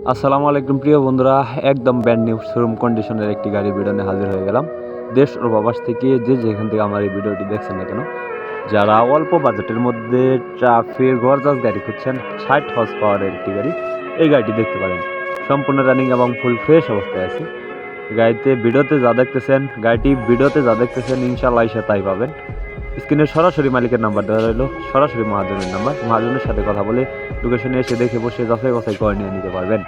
আসসালামু আলাইকুম প্রিয় বন্ধুরা, একদম ব্র্যান্ড নিউ শোরুম কন্ডিশনের একটি গাড়ি ভিডিও নিয়ে হাজির হয়ে গেলাম। দেশ ও প্রবাস থেকে যে যেখান থেকে আমার এই ভিডিওটি দেখছেন না কেন, যারা অল্প বাজেটের মধ্যে ট্রাফিক গর্জাস গাড়ি খুঁজছেন, 60 হর্স পাওয়ারের একটি গাড়ি, এই গাড়িটি দেখতে পারেন। সম্পূর্ণ রানিং এবং ফুল ফ্রেশ অবস্থায় আছে। গাড়িটি ভিডিওতে যা দেখতেছেন ইনশাআল্লাহ এসে তাই পাবেন। স্ক্রিনে সরাসরি মালিকের নাম্বার দেওয়া রইল, সরাসরি মহাজনের নাম্বার। মহাজনের সাথে কথা বলে লোকেশনে এসে দেখে বসে যাচাই বাছাই করে নিয়ে নিতে পারবেন।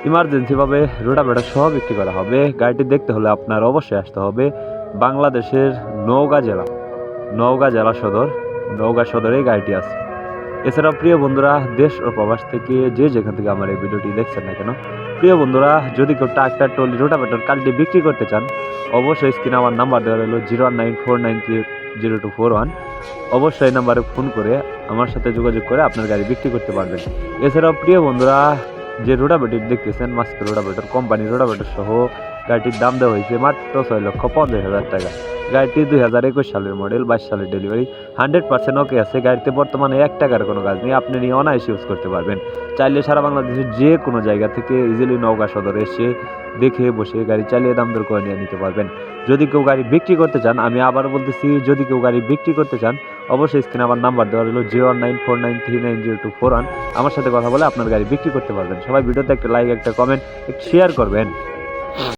ইমার্জেন্সিভাবে রোটাভেটর সহ বিক্রি করা হবে। গাড়িটি দেখতে হলে আপনার অবশ্যই আসতে হবে বাংলাদেশের নওগাঁ জেলা সদরে গাড়িটি আছে। এছাড়াও প্রিয় বন্ধুরা, দেশ ও প্রবাস থেকে যে যেখান থেকে আমার এই ভিডিওটি দেখছেন না কেন, প্রিয় বন্ধুরা, যদি কেউ ট্রাক্টর ট্রলি রোটাভেটর কালটি বিক্রি করতে চান, অবশ্যই স্ক্রিনে আমার নাম্বার দেওয়া রইল 01949300241। অবশ্যই এই নাম্বারে ফোন করে আমার সাথে যোগাযোগ করে আপনার গাড়ি বিক্রি করতে পারবেন। এছাড়াও প্রিয় বন্ধুরা, যে রোটাভেটর দেখতেছেন মাস্ক রোটাভেটর কোম্পানি রোটাভেটর সহ গাড়িটির দাম দেওয়া হয়েছে মাত্র 6,50,000 টাকা। গাড়িটি 2021 সালের মডেল, 22 সালের ডেলিভারি, 100% ওকে আছে। গাড়িতে বর্তমানে 1 টাকার কোনো কাজ নেই, আপনি নিয়ে অনায়াসে ইউজ করতে পারবেন। চাইলে সারা বাংলাদেশের যে কোনো জায়গা থেকে ইজিলি নওগাঁ সদরে এসে দেখে বসে গাড়ি চালিয়ে দাম দর করে নিয়ে নিতে পারবেন। যদি কেউ গাড়ি বিক্রি করতে চান, আমি আবার বলতেছি, যদি কেউ গাড়ি বিক্রি করতে চান, অবশ্যই স্ক্রিনে আমার নাম্বার দেওয়া হলো 01949390241। আমার সাথে কথা বলে আপনার গাড়ি বিক্রি করতে পারবেন। সবাই ভিডিওতে একটা লাইক, একটা কমেন্ট, একটা শেয়ার করবেন।